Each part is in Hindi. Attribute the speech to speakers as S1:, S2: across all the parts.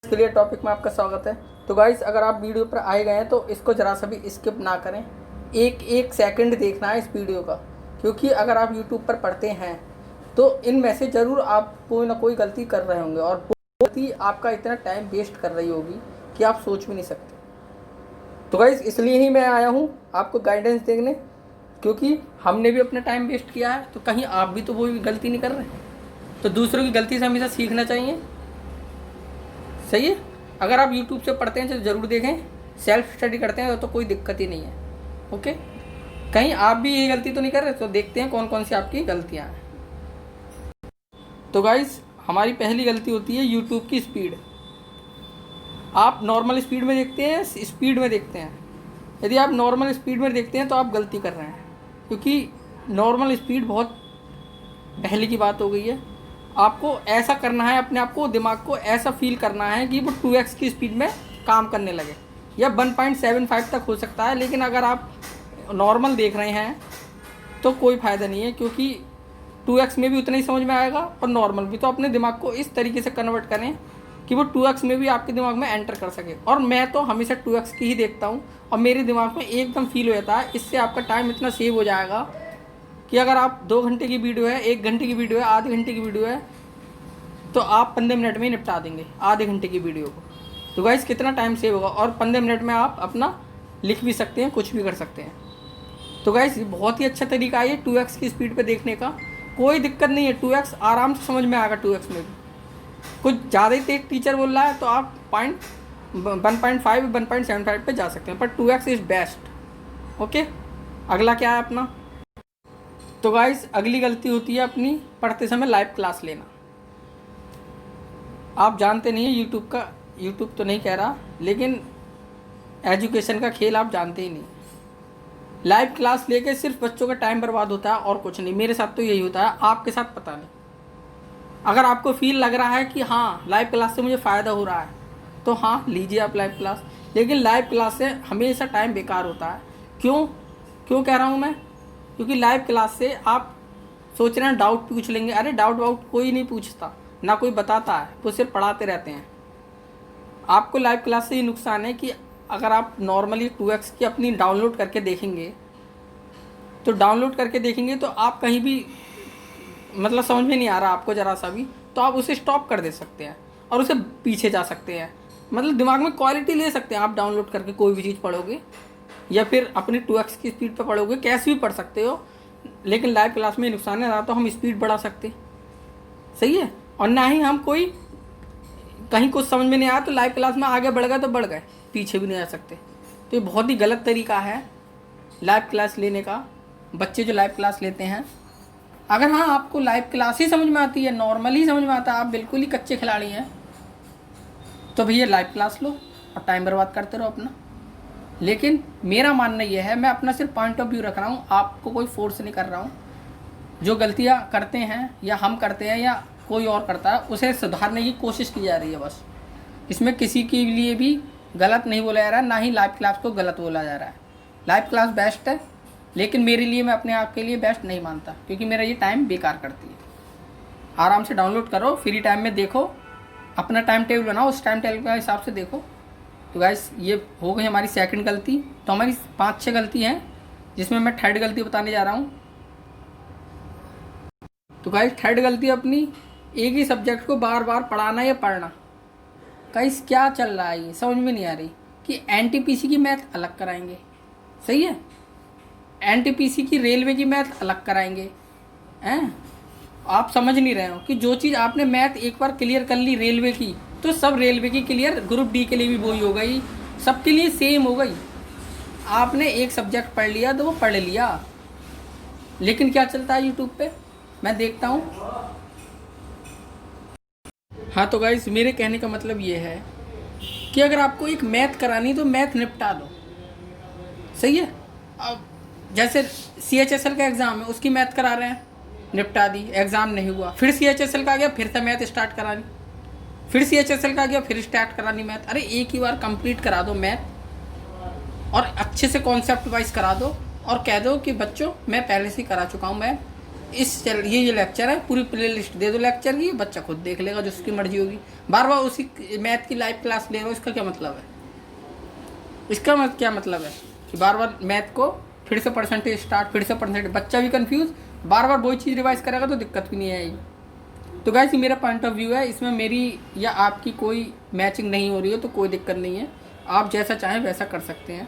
S1: इसके लिए टॉपिक में आपका स्वागत है। तो गाइस, अगर आप वीडियो पर आए गए हैं तो इसको ज़रा सा भी स्किप ना करें। एक एक सेकंड देखना है इस वीडियो का, क्योंकि अगर आप यूट्यूब पर पढ़ते हैं तो इनमें से ज़रूर आप कोई ना कोई गलती कर रहे होंगे, और वो गलती आपका इतना टाइम वेस्ट कर रही होगी कि आप सोच भी नहीं सकते। तो गाइस, इसलिए ही मैं आया हूँ आपको गाइडेंस देने, क्योंकि हमने भी अपना टाइम वेस्ट किया है, तो कहीं आप भी तो वो भी गलती नहीं कर रहे। तो दूसरों की गलती से हमेशा सीखना चाहिए। सही है। अगर आप YouTube से पढ़ते हैं तो ज़रूर देखें, सेल्फ स्टडी करते हैं तो कोई दिक्कत ही नहीं है। ओके, कहीं आप भी ये गलती तो नहीं कर रहे, तो देखते हैं कौन कौन सी आपकी गलतियां हैं। तो गाइस, हमारी पहली गलती होती है YouTube की स्पीड। आप नॉर्मल स्पीड में देखते हैं, स्पीड में देखते हैं। यदि आप नॉर्मल स्पीड में देखते हैं तो आप गलती कर रहे हैं, क्योंकि नॉर्मल स्पीड बहुत पहले की बात हो गई है। आपको ऐसा करना है, अपने आप को, दिमाग को ऐसा फील करना है कि वो 2x की स्पीड में काम करने लगे, या 1.75 तक हो सकता है। लेकिन अगर आप नॉर्मल देख रहे हैं तो कोई फ़ायदा नहीं है, क्योंकि 2x में भी उतना ही समझ में आएगा और नॉर्मल भी। तो अपने दिमाग को इस तरीके से कन्वर्ट करें कि वो 2x में भी आपके दिमाग में एंटर कर सके। और मैं तो हमेशा 2x की ही देखता हूँ और मेरे दिमाग में एकदम फील हो जाता है। इससे आपका टाइम इतना सेव हो जाएगा कि अगर आप 2 घंटे की वीडियो है, 1 घंटे की वीडियो है, आधे घंटे की वीडियो है, तो आप 15 मिनट में ही निपटा देंगे आधे घंटे की वीडियो को। तो गाइस, कितना टाइम सेव होगा, और 15 मिनट में आप अपना लिख भी सकते हैं, कुछ भी कर सकते हैं। तो गाइस, बहुत ही अच्छा तरीका है ये 2x की स्पीड पे देखने का। कोई दिक्कत नहीं है, 2x आराम से समझ में आएगा। 2x में भी कुछ ज़्यादा ही तेज टीचर बोल रहा है तो आप 1.5 1.75 पे जा सकते हैं, पर 2x इज़ बेस्ट। ओके, अगला क्या है अपना। तो गाइस, अगली गलती होती है अपनी पढ़ते समय लाइव क्लास लेना। आप जानते नहीं है यूट्यूब तो नहीं कह रहा, लेकिन एजुकेशन का खेल आप जानते ही नहीं। लाइव क्लास लेके सिर्फ बच्चों का टाइम बर्बाद होता है और कुछ नहीं। मेरे साथ तो यही होता है, आपके साथ पता नहीं। अगर आपको फील लग रहा है कि हाँ, लाइव क्लास से मुझे फ़ायदा हो रहा है, तो हाँ, लीजिए आप लाइव क्लास। लेकिन लाइव क्लास से हमेशा टाइम बेकार होता है। क्यों कह रहा हूँ मैं? क्योंकि लाइव क्लास से आप सोच रहे हैं डाउट पूछ लेंगे। अरे डाउट कोई नहीं पूछता, ना कोई बताता है, वो सिर्फ पढ़ाते रहते हैं। आपको लाइव क्लास से ये नुकसान है कि अगर आप नॉर्मली 2x की अपनी डाउनलोड करके देखेंगे, तो आप कहीं भी, मतलब समझ में नहीं आ रहा आपको ज़रा सा भी, तो आप उसे स्टॉप कर दे सकते हैं और उसे पीछे जा सकते हैं। मतलब दिमाग में क्वालिटी ले सकते हैं आप डाउनलोड करके। कोई भी चीज़ पढ़ोगे या फिर अपनी 2x की स्पीड पर पढ़ोगे, कैसे भी पढ़ सकते हो। लेकिन लाइव क्लास में नुकसान है, ना तो हम स्पीड बढ़ा सकते, सही है, और ना ही हम कोई कहीं कुछ समझ में नहीं आया तो लाइव क्लास में आगे बढ़ गए तो बढ़ गए, पीछे भी नहीं आ सकते। तो ये बहुत ही गलत तरीका है लाइव क्लास लेने का। बच्चे जो लाइव क्लास लेते हैं, अगर हाँ आपको लाइव क्लास ही समझ में आती है, नॉर्मल ही समझ में आता है, आप बिल्कुल ही कच्चे खिलाड़ी हैं, तो भैया लाइव क्लास लो और टाइम बर्बाद करते रहो अपना। लेकिन मेरा मानना यह है, मैं अपना सिर्फ पॉइंट ऑफ व्यू रख रहा हूँ, आपको कोई फोर्स नहीं कर रहा हूँ। जो गलतियाँ करते हैं या हम करते हैं या कोई और करता है, उसे सुधारने की कोशिश की जा रही है बस। इसमें किसी के लिए भी गलत नहीं बोला जा रहा है, ना ही लाइव क्लास को गलत बोला जा रहा है। लाइव क्लास बेस्ट है, लेकिन मेरे लिए, मैं अपने आप के लिए बेस्ट नहीं मानता, क्योंकि मेरा ये टाइम बेकार करती है। आराम से डाउनलोड करो, फ्री टाइम में देखो, अपना टाइम टेबल बनाओ, उस टाइम टेबल के हिसाब से देखो। तो गाइस, ये हो गई हमारी सेकंड गलती। तो हमारी 5-6 गलती हैं, जिसमें मैं थर्ड गलती बताने जा रहा हूँ। तो गाइस, थर्ड गलती अपनी, एक ही सब्जेक्ट को बार बार पढ़ाना या पढ़ना। गाइस, क्या चल रहा है ये समझ में नहीं आ रही कि NTPC की मैथ अलग कराएंगे, सही है, NTPC की रेलवे की मैथ अलग कराएंगे हैं। आप समझ नहीं रहे हो कि जो चीज़ आपने मैथ एक बार क्लियर कर ली रेलवे की, तो सब रेलवे की क्लियर, ग्रुप डी के लिए भी वही हो गई, सबके लिए सेम हो गई। आपने एक सब्जेक्ट पढ़ लिया तो वो पढ़ लिया। लेकिन क्या चलता है यूट्यूब पे, मैं देखता हूँ। हाँ, तो गाइस, मेरे कहने का मतलब ये है कि अगर आपको एक मैथ करानी तो मैथ निपटा दो, सही है। अब जैसे CHSL का एग्ज़ाम है, उसकी मैथ करा रहे हैं, निपटा दी, एग्ज़ाम नहीं हुआ, फिर CHSL का आ गया, फिर से मैथ स्टार्ट करानी, फिर CHSL का आ गया, फिर स्टार्ट करानी मैथ। अरे एक ही बार कंप्लीट करा दो मैथ, और अच्छे से कॉन्सेप्ट वाइज करा दो, और कह दो कि बच्चों, मैं पहले से ही करा चुका हूँ मैथ, ये लेक्चर है, पूरी प्ले लिस्ट दे दो लेक्चर की, बच्चा खुद देख लेगा जो उसकी मर्जी होगी। बार बार उसी मैथ की लाइव क्लास ले रहे हो, इसका क्या मतलब है? इसका क्या मतलब है कि बार बार मैथ को फिर से परसेंटेज स्टार्ट, फिर से परसेंटेज, बच्चा भी कंफ्यूज, बार बार वही चीज़ रिवाइज करेगा तो दिक्कत भी नहीं आएगी। तो गाइस ये मेरा पॉइंट ऑफ व्यू है, इसमें मेरी या आपकी कोई मैचिंग नहीं हो रही है तो कोई दिक्कत नहीं है, आप जैसा चाहें वैसा कर सकते हैं,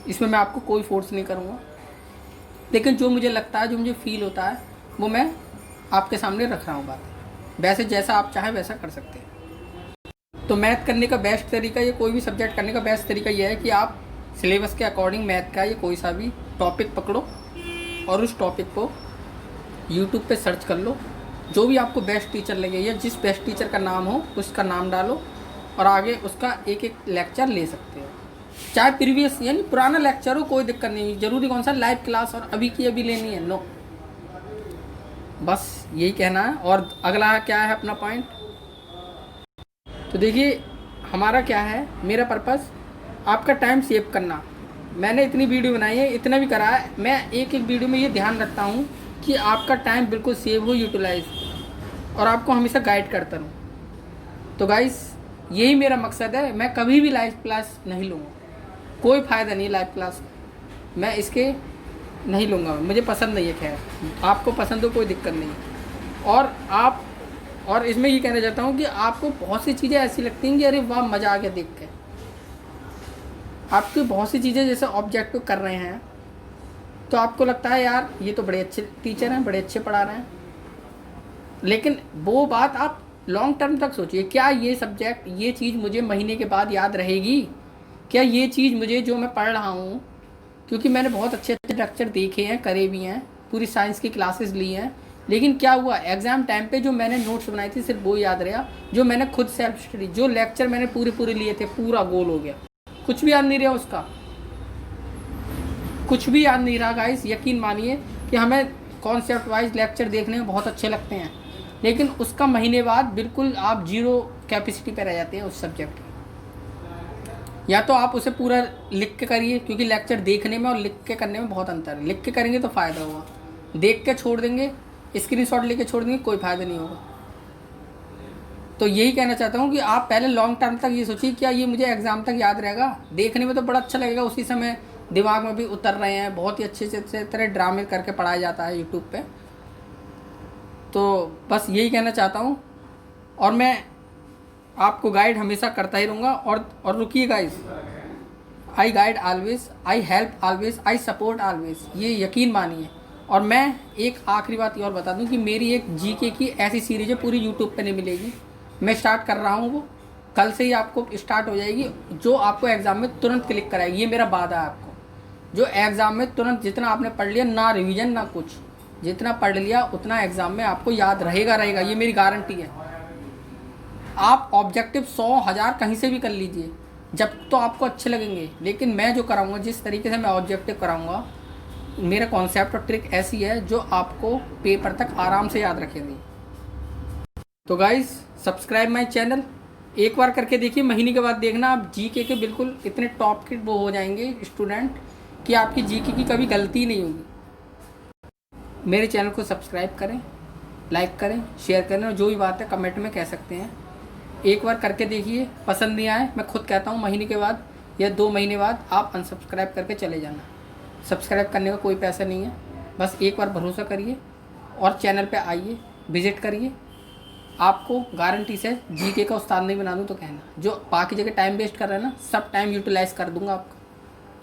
S1: इसमें मैं आपको कोई फोर्स नहीं करूँगा। लेकिन जो मुझे लगता है, जो मुझे फील होता है, वो मैं आपके सामने रख रहा हूँ बात। वैसे जैसा आप चाहें वैसा कर सकते हैं। तो मैथ करने का बेस्ट तरीका, या कोई भी सब्जेक्ट करने का बेस्ट तरीका यह है कि आप सिलेबस के अकॉर्डिंग मैथ का या कोई सा भी टॉपिक पकड़ो और उस टॉपिक को यूट्यूब पे सर्च कर लो, जो भी आपको बेस्ट टीचर लगे या जिस बेस्ट टीचर का नाम हो उसका नाम डालो और आगे उसका एक एक लेक्चर ले सकते हो, चाहे प्रीवियस यानी पुराना लेक्चर हो, कोई दिक्कत नहीं। जरूरी कौन सा लाइव क्लास और अभी की अभी लेनी है, नो। बस यही कहना है। और अगला क्या है अपना पॉइंट, तो देखिए हमारा क्या है, मेरा पर्पस आपका टाइम सेव करना। मैंने इतनी वीडियो बनाई है, इतना भी करा है, मैं एक एक वीडियो में ये ध्यान रखता हूँ कि आपका टाइम बिल्कुल सेव हो, यूटिलाइज, और आपको हमेशा गाइड करता रहूँ। तो गाइस यही मेरा मकसद है। मैं कभी भी लाइव क्लास नहीं लूँगा, कोई फ़ायदा नहीं लाइव क्लास, मैं इसके नहीं लूँगा, मुझे पसंद नहीं है। खैर आपको पसंद हो कोई दिक्कत नहीं। और इसमें ये कहना चाहता हूँ कि आपको बहुत सी चीज़ें ऐसी लगती हैं कि अरे वाह मज़ा आ गया देख के, आपकी बहुत सी चीज़ें जैसे ऑब्जेक्टिव कर रहे हैं तो आपको लगता है यार ये तो बड़े अच्छे टीचर हैं, बड़े अच्छे पढ़ा रहे हैं, लेकिन वो बात आप लॉन्ग टर्म तक सोचिए, क्या ये सब्जेक्ट, ये चीज़ मुझे महीने के बाद याद रहेगी? क्या ये चीज़ मुझे जो मैं पढ़ रहा हूँ, क्योंकि मैंने बहुत अच्छे अच्छे लेक्चर देखे हैं, करे भी हैं, पूरी साइंस की क्लासेस ली हैं, लेकिन क्या हुआ एग्ज़ाम टाइम पे जो मैंने नोट्स बनाए थे सिर्फ वो याद रहा, जो मैंने खुद सेल्फ स्टडी, जो लेक्चर मैंने पूरे लिए थे, पूरा गोल हो गया, कुछ भी याद नहीं रहा उसका, कुछ भी याद नहीं रहा। गाइस यकीन मानिए कि हमें कॉन्सेप्ट वाइज लेक्चर देखने में बहुत अच्छे लगते हैं, लेकिन उसका महीने बाद बिल्कुल आप जीरो कैपेसिटी पे रह जाते हैं उस सब्जेक्ट की। या तो आप उसे पूरा लिख के करिए, क्योंकि लेक्चर देखने में और लिख के करने में बहुत अंतर है। लिख के करेंगे तो फ़ायदा होगा, देख के छोड़ देंगे, स्क्रीनशॉट लेके छोड़ देंगे, कोई फ़ायदा नहीं होगा। तो यही कहना चाहता हूँ कि आप पहले लॉन्ग टर्म तक ये सोचिए, क्या ये मुझे एग्ज़ाम तक याद रहेगा? देखने में तो बड़ा अच्छा लगेगा, उसी समय दिमाग में भी उतर रहे हैं, बहुत ही अच्छे से तरह ड्रामे करके पढ़ाया जाता है यूट्यूब पे। तो बस यही कहना चाहता हूँ, और मैं आपको गाइड हमेशा करता ही रहूँगा। और रुकिए guys, I guide always, I help always, I support always, ये यकीन मानिए। और मैं एक आखिरी बात ये और बता दूं कि मेरी एक जीके की ऐसी सीरीज़ है, पूरी यूट्यूब पे नहीं मिलेगी, मैं स्टार्ट कर रहा हूँ, वो कल से ही आपको स्टार्ट हो जाएगी, जो आपको एग्ज़ाम में तुरंत क्लिक कराएगी। ये मेरा वादा है आपको, जो एग्ज़ाम में तुरंत, जितना आपने पढ़ लिया, ना रिवीजन ना कुछ, जितना पढ़ लिया उतना एग्ज़ाम में आपको याद रहेगा, ये मेरी गारंटी है। आप ऑब्जेक्टिव 100,000 कहीं से भी कर लीजिए, जब तो आपको अच्छे लगेंगे, लेकिन मैं जो कराऊंगा, जिस तरीके से मैं ऑब्जेक्टिव कराऊंगा, मेरा कॉन्सेप्ट और ट्रिक ऐसी है जो आपको पेपर तक आराम से याद रखेगी। तो गाइस सब्सक्राइब माय चैनल, एक बार करके देखिए, महीने के बाद देखना आप जीके के बिल्कुल इतने टॉप के वो हो जाएंगे स्टूडेंट कि आपकी जीके की कभी गलती नहीं होगी। मेरे चैनल को सब्सक्राइब करें, लाइक करें, शेयर करें, और जो भी बात है कमेंट में कह सकते हैं। एक बार करके देखिए, पसंद नहीं आए, मैं खुद कहता हूँ महीने के बाद या 2 महीने बाद आप अनसब्सक्राइब करके चले जाना। सब्सक्राइब करने का कोई पैसा नहीं है, बस एक बार भरोसा करिए और चैनल पे आइए, विज़िट करिए। आपको गारंटी से जीके का उस्ताद नहीं बना दूँ तो कहना, जो बाकी जगह टाइम वेस्ट कर रहे हैं ना, सब टाइम यूटिलाइज़ कर दूँगा आपका।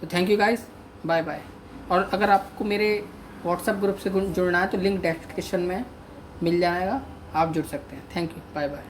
S1: तो thank you guys, bye bye. और अगर आपको मेरे व्हाट्सएप ग्रुप से जुड़ना है तो लिंक डिस्क्रिप्शन में मिल जाएगा, आप जुड़ सकते हैं। Thank you, bye bye.